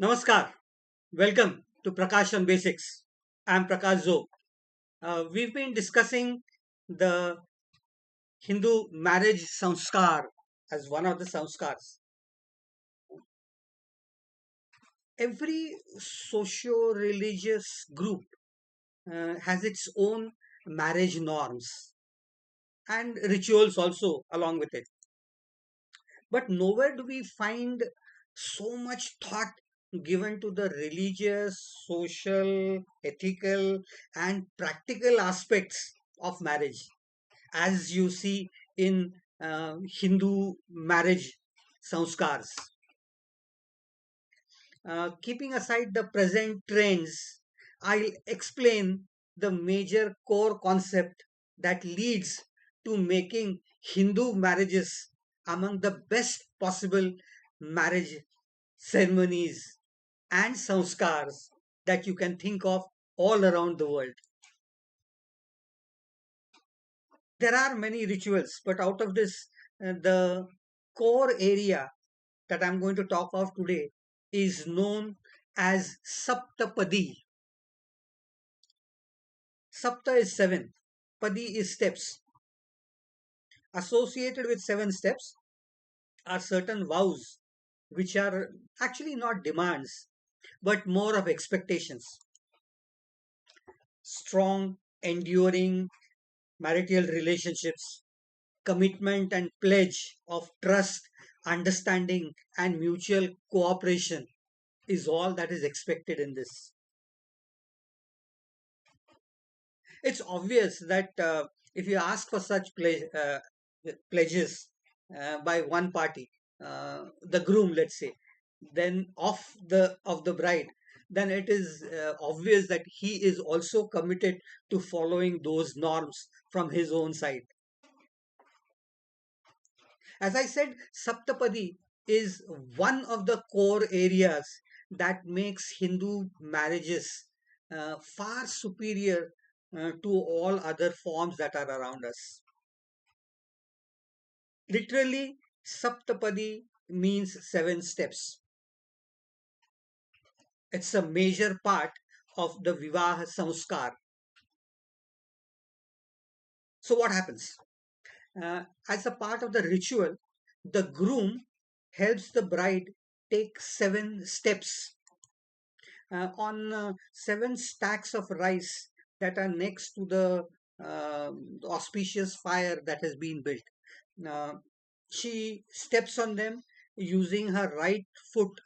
Namaskar. Welcome to Prakash on Basics. I'm Prakash Zo. We've been discussing the Hindu marriage sanskar as one of the sanskars. Every socio-religious group has its own marriage norms and rituals also along with it. But nowhere do we find so much thought given to the religious, social, ethical, and practical aspects of marriage as you see in Hindu marriage sanskars. Keeping aside the present trends, I'll explain the major core concept that leads to making Hindu marriages among the best possible marriage ceremonies and sanskars that you can think of all around the world. There are many rituals, but out of this, the core area that I'm going to talk of today is known as Saptapadi. Sapta is seven, Padi is steps. Associated with seven steps are certain vows, which are actually not demands, but more of expectations. Strong, enduring marital relationships, commitment and pledge of trust, understanding, and mutual cooperation is all that is expected in this. It's obvious that if you ask for such pledges by one party, the groom, let's say, then of the bride, then it is obvious that he is also committed to following those norms from his own side. As I said, Saptapadi is one of the core areas that makes Hindu marriages far superior to all other forms that are around us. Literally, Saptapadi means seven steps. It's a major part of the Vivaha Samskar. So, what happens? As a part of the ritual, the groom helps the bride take seven steps on seven stacks of rice that are next to the auspicious fire that has been built. Uh, she steps on them using her right foot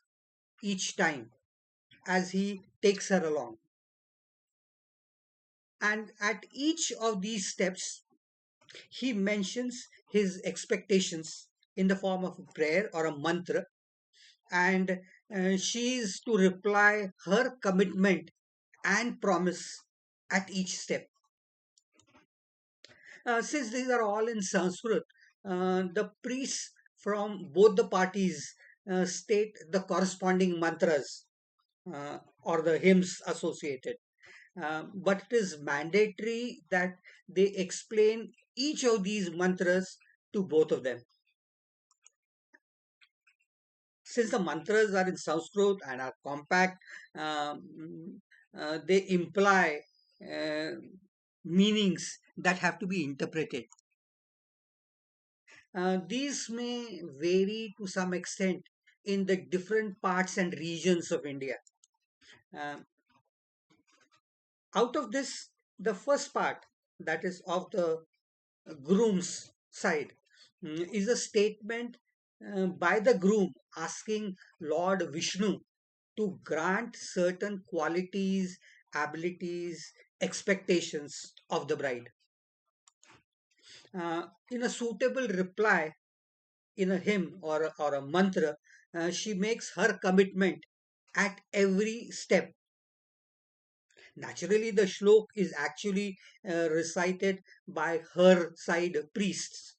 each time as he takes her along. And at each of these steps, he mentions his expectations in the form of a prayer or a mantra, and she is to reply her commitment and promise at each step. Since these are all in Sanskrit, the priests from both the parties state the corresponding mantras or the hymns associated. But it is mandatory that they explain each of these mantras to both of them. Since the mantras are in Sanskrit and are compact, they imply uh, meanings that have to be interpreted. These may vary to some extent in the different parts and regions of India. Uh, Out of this, the first part, that is of the groom's side, is a statement by the groom asking Lord Vishnu to grant certain qualities, abilities, expectations of the bride. In a suitable reply, in a hymn or a mantra, she makes her commitment at every step. Naturally, the shlok is actually recited by her side priests,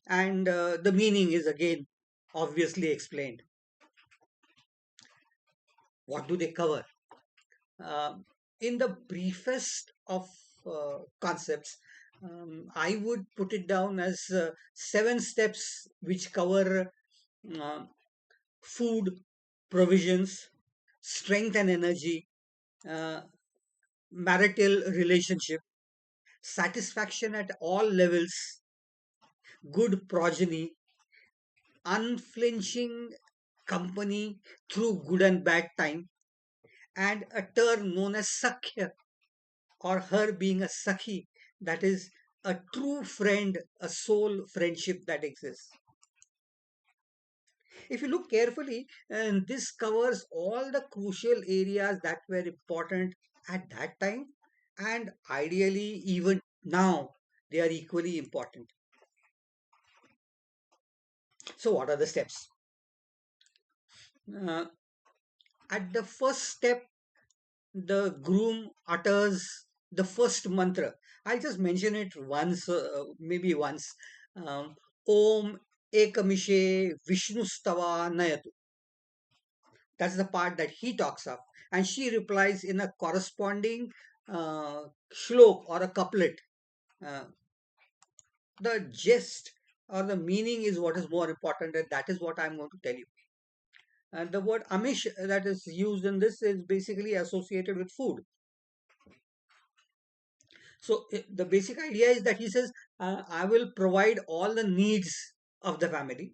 and the meaning is again obviously explained. What do they cover? In the briefest of concepts, I would put it down as seven steps which cover uh, food, provisions, strength and energy, uh, marital relationship, satisfaction at all levels, good progeny, unflinching company through good and bad time, and a term known as Sakhya, or her being a Sakhi, that is a true friend, a soul friendship that exists. If you look carefully, and this covers all the crucial areas that were important at that time, and ideally, even now, they are equally important. So, what are the steps? Uh, at the first step, the groom utters the first mantra. I'll just mention it once, maybe once. Um, Om Ekamishe Vishnustava Nayatu. That's the part that he talks of. And she replies in a corresponding shlok or a couplet. Uh, the gist or the meaning is what is more important, and that is what I'm going to tell you. And the word Amish that is used in this is basically associated with food. So the basic idea is that he says, I will provide all the needs of the family,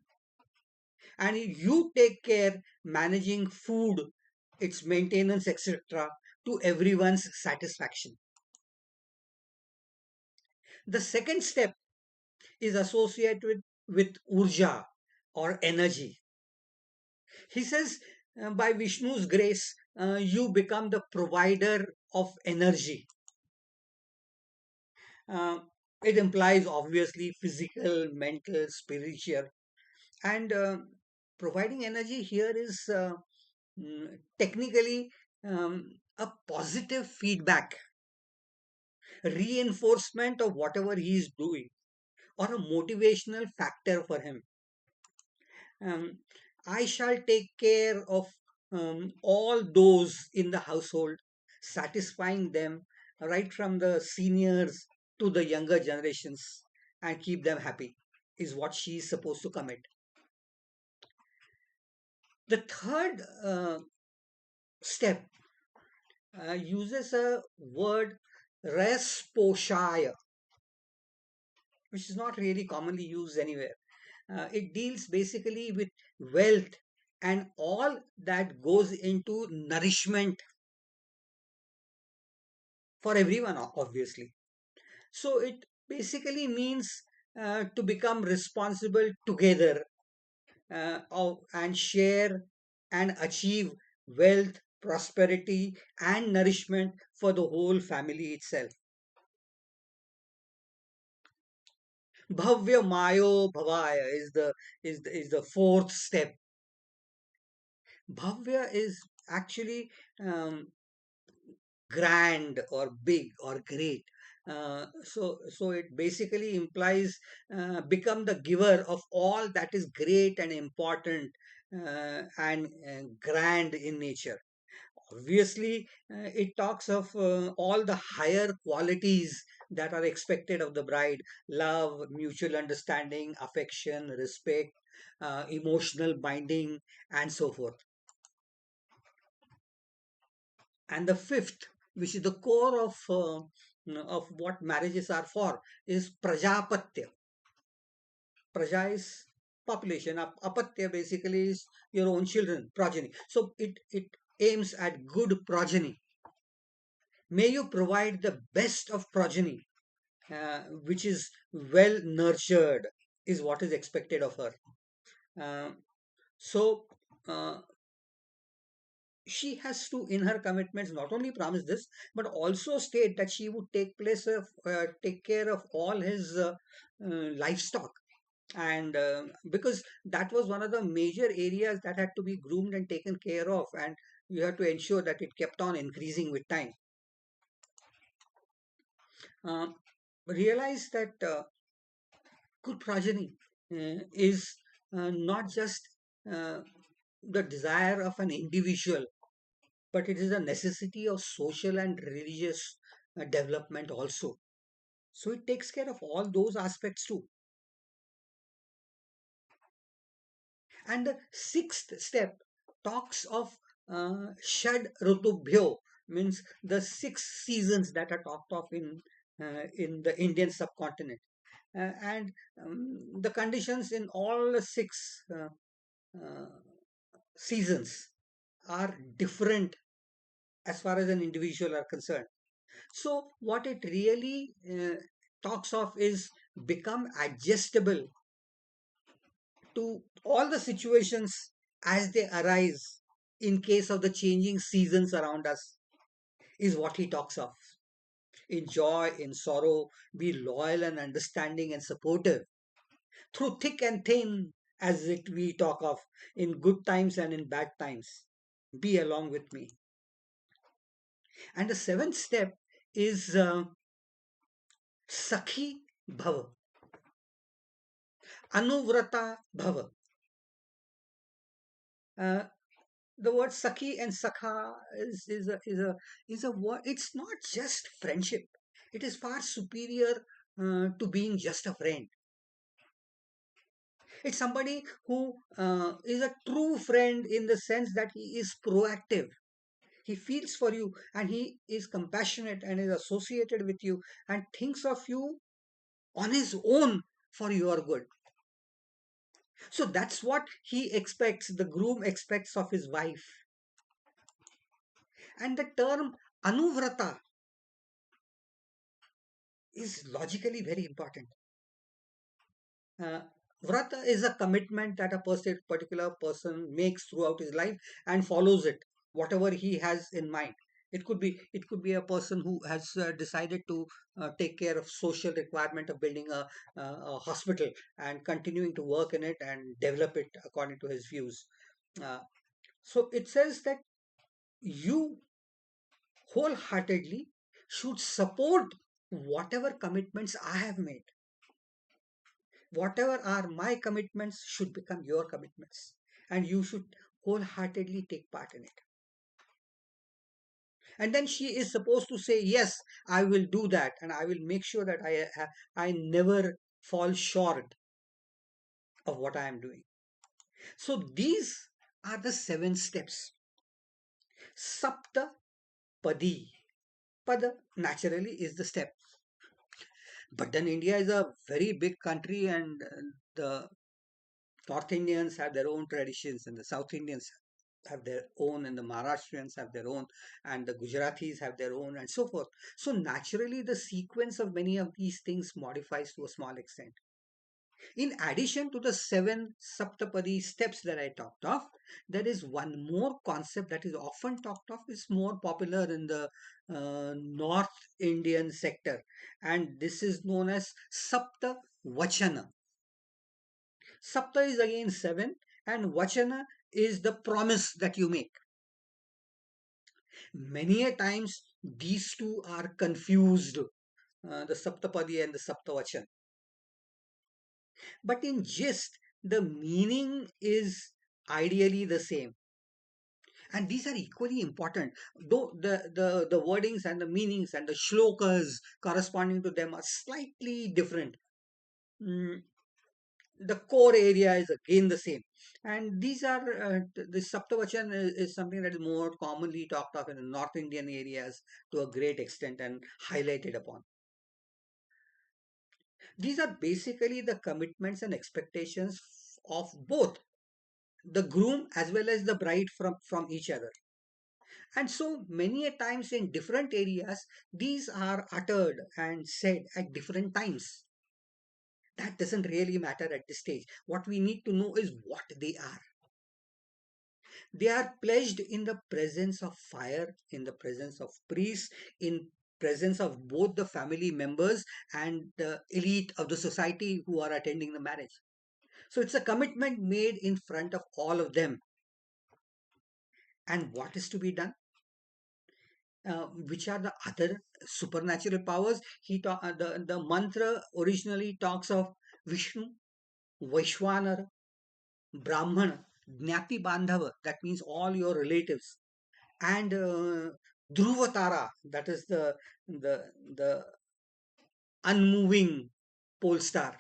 and you take care managing food, its maintenance, etc., to everyone's satisfaction. The second step is associated with urja or energy. He says, by Vishnu's grace, you become the provider of energy. Uh, it implies obviously physical, mental, spiritual, and providing energy here is technically a positive feedback, reinforcement of whatever he is doing, or a motivational factor for him. um, I shall take care of all those in the household, satisfying them right from the seniors to the younger generations, and keep them happy, is what she is supposed to commit. The third step uses a word resposhaya, which is not really commonly used anywhere. It deals basically with wealth and all that goes into nourishment for everyone, obviously. So it basically means to become responsible together and share and achieve wealth, prosperity, and nourishment for the whole family itself. Bhavya Mayo Bhavaya is the fourth step. Bhavya is actually grand or big or great. So it basically implies become the giver of all that is great and important and grand in nature. Obviously, it talks of all the higher qualities that are expected of the bride: love, mutual understanding, affection, respect, emotional binding, and so forth. And the fifth, which is the core of what marriages are for, is Prajapatya. Praja is population. Apatya basically is your own children, progeny. So it aims at good progeny. May you provide the best of progeny, which is well nurtured, is what is expected of her. Uh, so uh, she has to, in her commitments, not only promise this, but also state that she would take care of all his livestock. And because that was one of the major areas that had to be groomed and taken care of, and you have to ensure that it kept on increasing with time. Uh, Realize that good progeny is not just uh, the desire of an individual, but it is a necessity of social and religious development also. So it takes care of all those aspects too. And the sixth step talks of Shad Rutubhyo means the six seasons that are talked of in the Indian subcontinent. And the conditions in all the six uh, seasons are different as far as an individual are concerned. So, what it really talks of is become adjustable to all the situations as they arise in case of the changing seasons around us, is what he talks of. In joy, in sorrow, be loyal and understanding and supportive. Through thick and thin, as it we talk of, in good times and in bad times. Be along with me. And the seventh step is Sakhi Bhava, Anuvrata Bhava. Uh, the word Sakhi and Sakha is a word. It's not just friendship. It is far superior to being just a friend. It's somebody who is a true friend in the sense that he is proactive. He feels for you and he is compassionate and is associated with you and thinks of you on his own for your good. So that's what he expects, the groom expects of his wife. And the term anuvrata is logically very important. Uh, Vrata is a commitment that a particular person makes throughout his life and follows it, whatever he has in mind. It could be a person who has decided to take care of social requirement of building a hospital and continuing to work in it and develop it according to his views. Uh, so it says that you wholeheartedly should support whatever commitments I have made. Whatever are my commitments should become your commitments, and you should wholeheartedly take part in it. And then she is supposed to say, yes, I will do that, and I will make sure that I never fall short of what I am doing. So these are the seven steps. Sapta Padi. Pada naturally is the step. But then India is a very big country, and the North Indians have their own traditions, and the South Indians have their own, and the Maharashtrians have their own, and the Gujaratis have their own, and so forth. So naturally, the sequence of many of these things modifies to a small extent. In addition to the seven Saptapadi steps that I talked of, there is one more concept that is often talked of, is more popular in the North Indian sector, and this is known as Sapta Vachana. Sapta is again seven, and Vachana is the promise that you make. Many a times these two are confused, the Saptapadi and the Saptavachan. But in gist, the meaning is ideally the same. And these are equally important, though the wordings and the meanings and the shlokas corresponding to them are slightly different. Mm, the core area is again the same. And these are the Saptavachan is something that is more commonly talked of in the North Indian areas to a great extent and highlighted upon. These are basically the commitments and expectations of both the groom as well as the bride from each other. And so many a times in different areas, these are uttered and said at different times. That doesn't really matter at this stage. What we need to know is what they are. They are pledged in the presence of fire, in the presence of priests, in presence of both the family members and the elite of the society who are attending the marriage. So it's a commitment made in front of all of them. And what is to be done? Which are the other supernatural powers? The mantra originally talks of Vishnu, Vaishwanar, Brahman, Jnati Bandhava, that means all your relatives, and Dhruvatara, that is the unmoving pole star.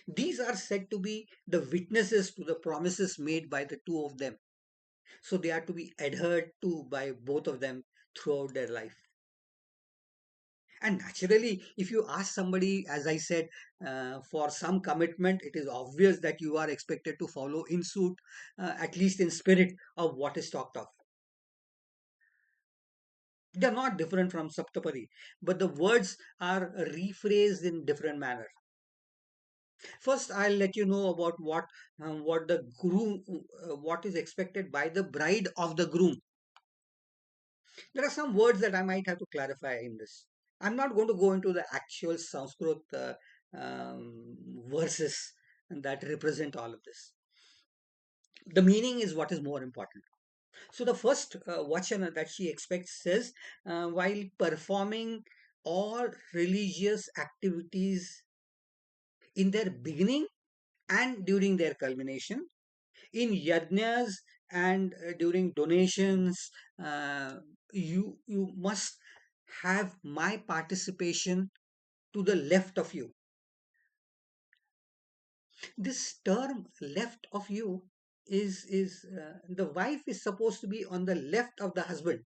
These are said to be the witnesses to the promises made by the two of them. So they are to be adhered to by both of them throughout their life. And naturally, if you ask somebody, as I said, for some commitment, it is obvious that you are expected to follow in suit, at least in spirit, of what is talked of. They are not different from Saptapadi, but the words are rephrased in different manner. First, I'll let you know about what the groom, what is expected by the bride of the groom. There are some words that I might have to clarify in this. I'm not going to go into the actual Sanskrit verses that represent all of this. The meaning is what is more important. So the first vachana that she expects says, while performing all religious activities in their beginning and during their culmination, in yajnas and during donations, you must have my participation to the left of you. This term left of you is the wife is supposed to be on the left of the husband,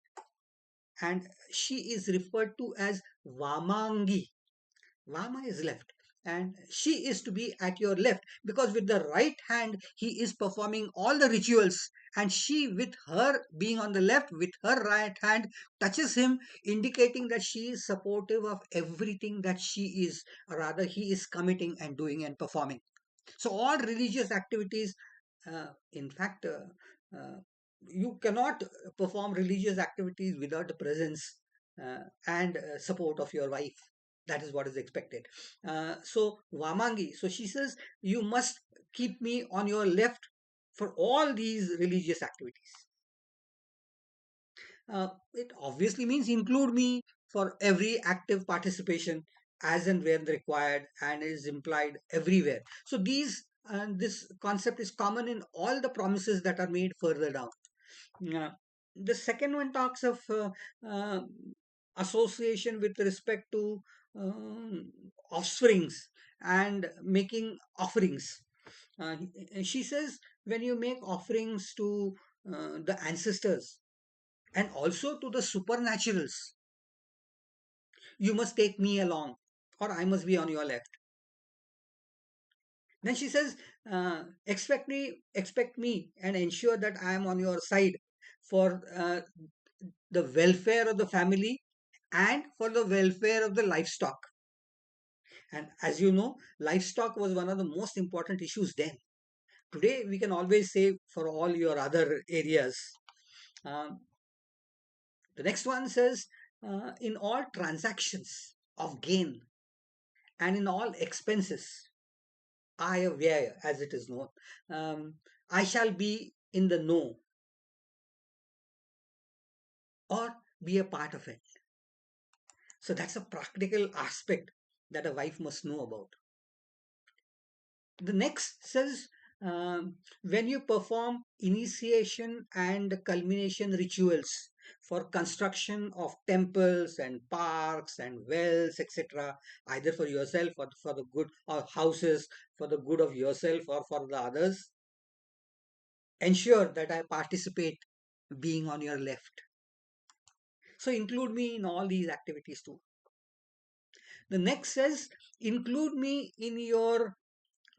and she is referred to as Vamangi. Vama is left, and she is to be at your left, because with the right hand he is performing all the rituals, and she, with her being on the left, with her right hand, touches him, indicating that she is supportive of everything that she is, or rather, he is committing and doing and performing. So, all religious activities, in fact, you cannot perform religious activities without the presence and support of your wife. That is what is expected. So Vamangi, so she says, you must keep me on your left for all these religious activities. It obviously means include me for every active participation as and when required, and is implied everywhere. So this concept is common in all the promises that are made further down. Uh, the second one talks of uh, association with respect to um, offsprings and making offerings. She says, when you make offerings to the ancestors and also to the supernaturals, you must take me along, or I must be on your left. Then she says, expect me and ensure that I am on your side for the welfare of the family and for the welfare of the livestock. And as you know, livestock was one of the most important issues then. Today, we can always say for all your other areas. Um, the next one says, in all transactions of gain and in all expenses, Ayavya, as it is known, um, I shall be in the know or be a part of it. So that's a practical aspect that a wife must know about. The next says, when you perform initiation and culmination rituals for construction of temples and parks and wells, etc., either for yourself or for the good, or houses for the good of yourself or for the others, ensure that I participate being on your left. So include me in all these activities too. The next says, include me in your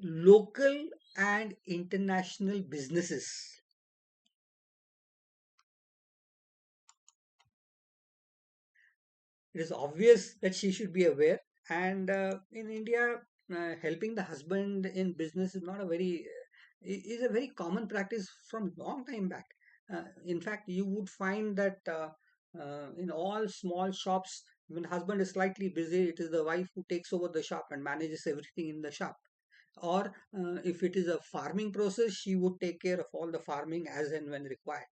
local and international businesses. It is obvious that she should be aware. And in India, helping the husband in business is not a very is a very common practice from long time back. In fact, you would find that in all small shops, when husband is slightly busy, it is the wife who takes over the shop and manages everything in the shop. Or if it is a farming process, she would take care of all the farming as and when required.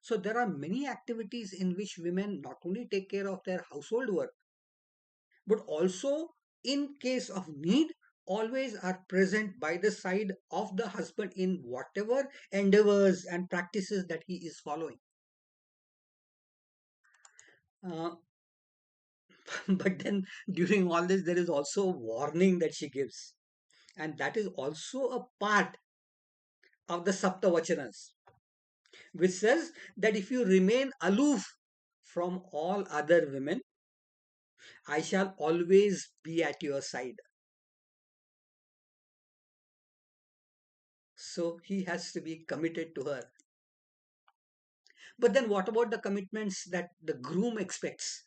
So there are many activities in which women not only take care of their household work, but also, in case of need, always are present by the side of the husband in whatever endeavors and practices that he is following. Uh, but then during all this, there is also a warning that she gives, and that is also a part of the Saptavachanas. which says that if you remain aloof from all other women, I shall always be at your side. So he has to be committed to her. But then what about the commitments that the groom expects?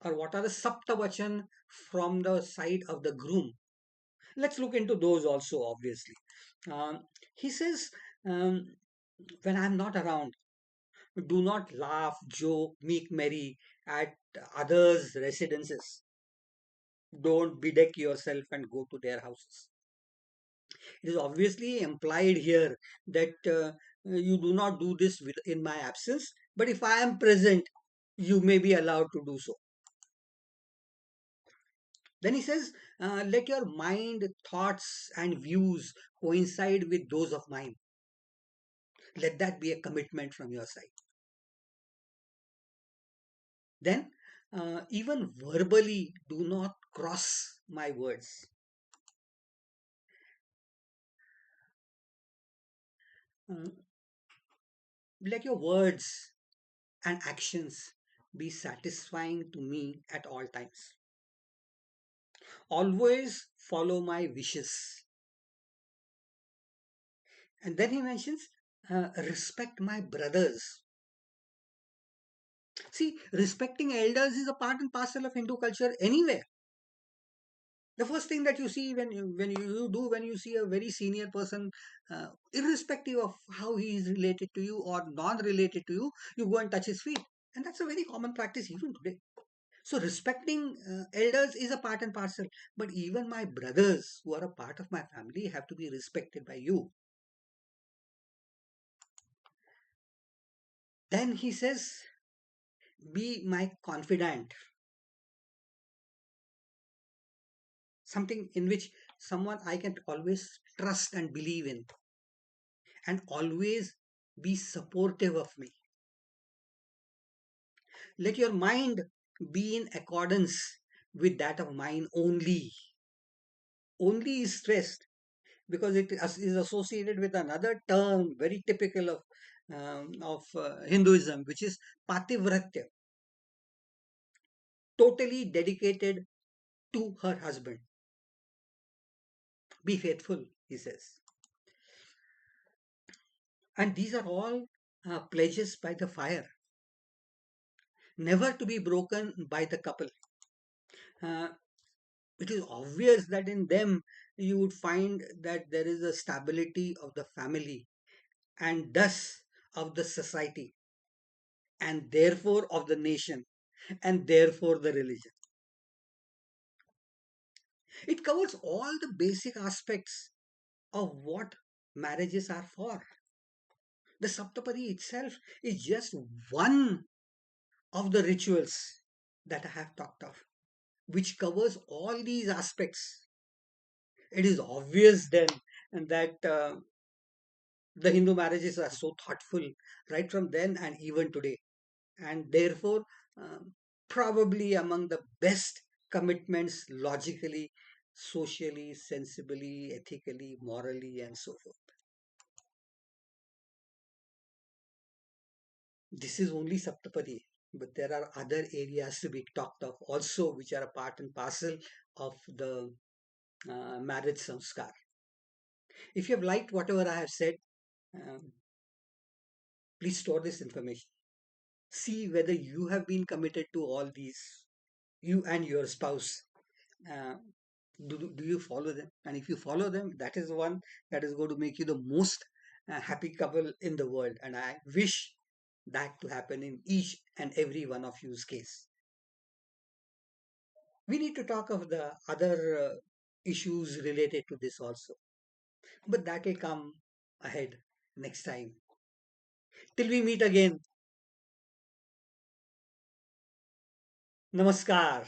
Or what are the saptavachan from the side of the groom? Let's look into those also, obviously. He says, um, when I'm not around, do not laugh, joke, make merry at others' residences. Don't bedeck yourself and go to their houses. It is obviously implied here that you do not do this in my absence, but if I am present, you may be allowed to do so. Then he says, let your mind, thoughts, and views coincide with those of mine. Let that be a commitment from your side. Then, even verbally, do not cross my words. Uh, let your words and actions be satisfying to me at all times. Always follow my wishes. And then he mentions, respect my brothers. See, respecting elders is a part and parcel of Hindu culture anywhere. The first thing that you see when you see a very senior person, irrespective of how he is related to you or non-related to you, you go and touch his feet, and that's a very common practice even today. So respecting elders is a part and parcel, but even my brothers who are a part of my family have to be respected by you. Then he says, be my confidant, something in which someone I can always trust and believe in, and always be supportive of me. Let your mind be in accordance with that of mine only. Only is stressed because it is associated with another term very typical of Hinduism, which is pativratya, totally dedicated to her husband. Be faithful, he says. And these are all pledges by the fire, never to be broken by the couple. Uh, it is obvious that in them you would find that there is a stability of the family and thus of the society and therefore of the nation and therefore the religion. It covers all the basic aspects of what marriages are for. The Saptapadi itself is just one of the rituals that I have talked of, which covers all these aspects. It is obvious then that the Hindu marriages are so thoughtful right from then and even today, and therefore um, probably among the best commitments logically, socially, sensibly, ethically, morally, and so forth. This is only Saptapadi, but there are other areas to be talked of also, which are a part and parcel of the marriage samskar. If you have liked whatever I have said, um, please store this information. See whether you have been committed to all these, you and your spouse. Uh, do you follow them? And if you follow them, that is one that is going to make you the most happy couple in the world. And I wish that to happen in each and every one of you's case. We need to talk of the other issues related to this also, but that will come ahead next time. Till we meet again, namaskar.